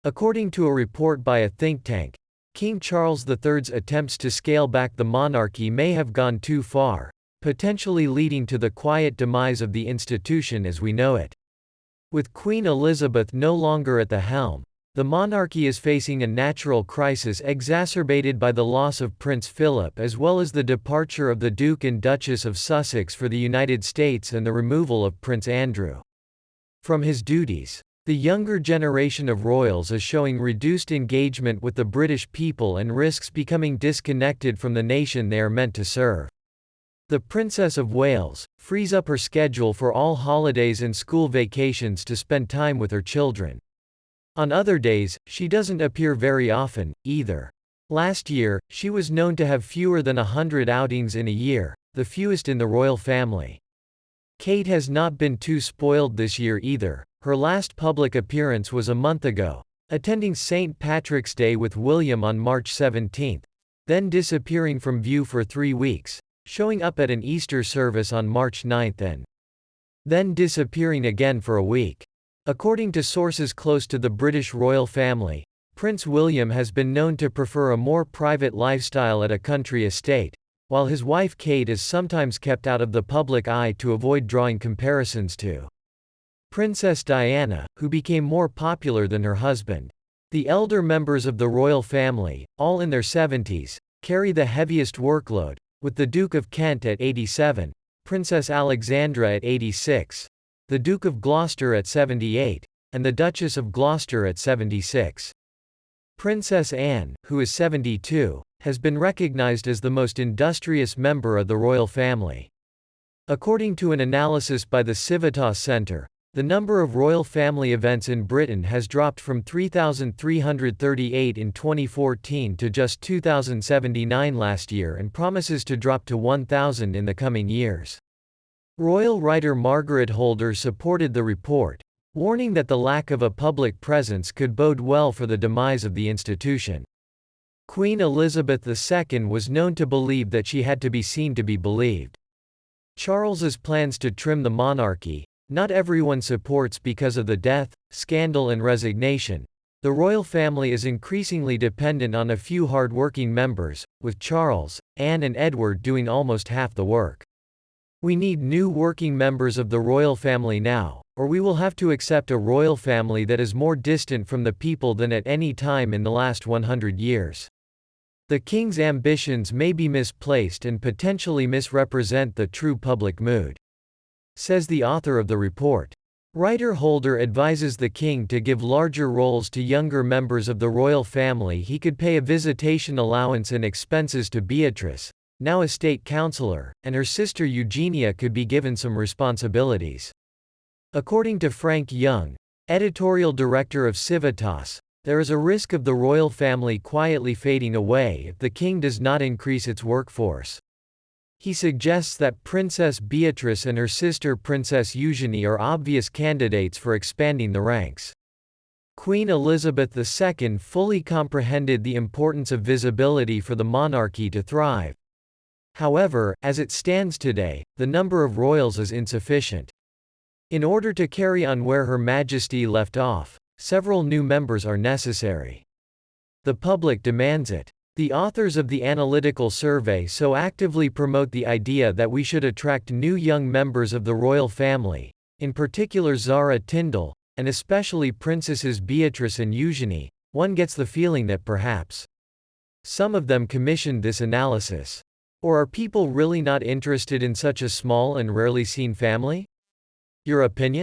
According to a report by a think tank, King Charles III's attempts to scale back the monarchy may have gone too far, potentially leading to the quiet demise of the institution as we know it. With Queen Elizabeth no longer at the helm, the monarchy is facing a natural crisis exacerbated by the loss of Prince Philip as well as the departure of the Duke and Duchess of Sussex for the United States and the removal of Prince Andrew from his duties. The younger generation of royals is showing reduced engagement with the British people and risks becoming disconnected from the nation they are meant to serve. The Princess of Wales frees up her schedule for all holidays and school vacations to spend time with her children. On other days, she doesn't appear very often, either. Last year, she was known to have fewer than 100 outings in a year, the fewest in the royal family. Kate has not been too spoiled this year either. Her last public appearance was a month ago, attending St. Patrick's Day with William on March 17, then disappearing from view for 3 weeks, showing up at an Easter service on March 9 and then disappearing again for a week. According to sources close to the British royal family, Prince William has been known to prefer a more private lifestyle at a country estate, while his wife Kate is sometimes kept out of the public eye to avoid drawing comparisons to Princess Diana, who became more popular than her husband. The elder members of the royal family, all in their 70s, carry the heaviest workload, with the Duke of Kent at 87, Princess Alexandra at 86, the Duke of Gloucester at 78, and the Duchess of Gloucester at 76. Princess Anne, who is 72, has been recognized as the most industrious member of the royal family. According to an analysis by the Civitas Centre, the number of royal family events in Britain has dropped from 3,338 in 2014 to just 2,079 last year and promises to drop to 1,000 in the coming years. Royal writer Margaret Holder supported the report, warning that the lack of a public presence could bode well for the demise of the institution. Queen Elizabeth II was known to believe that she had to be seen to be believed. Charles's plans to trim the monarchy, not everyone supports because of the death, scandal and resignation. The royal family is increasingly dependent on a few hard-working members, with Charles, Anne and Edward doing almost half the work. We need new working members of the royal family now, or we will have to accept a royal family that is more distant from the people than at any time in the last 100 years. The king's ambitions may be misplaced and potentially misrepresent the true public mood, says the author of the report. Writer Holder advises the king to give larger roles to younger members of the royal family. He could pay a visitation allowance and expenses to Beatrice, now a state councillor, and her sister Eugenia could be given some responsibilities. According to Frank Young, editorial director of Civitas, there is a risk of the royal family quietly fading away if the king does not increase its workforce. He suggests that Princess Beatrice and her sister Princess Eugenie are obvious candidates for expanding the ranks. Queen Elizabeth II fully comprehended the importance of visibility for the monarchy to thrive. However, as it stands today, the number of royals is insufficient. In order to carry on where Her Majesty left off, several new members are necessary. The public demands it. The authors of the analytical survey so actively promote the idea that we should attract new young members of the royal family, in particular Zara Tindall, and especially Princesses Beatrice and Eugenie. One gets the feeling that perhaps some of them commissioned this analysis. Or are people really not interested in such a small and rarely seen family? Your opinion?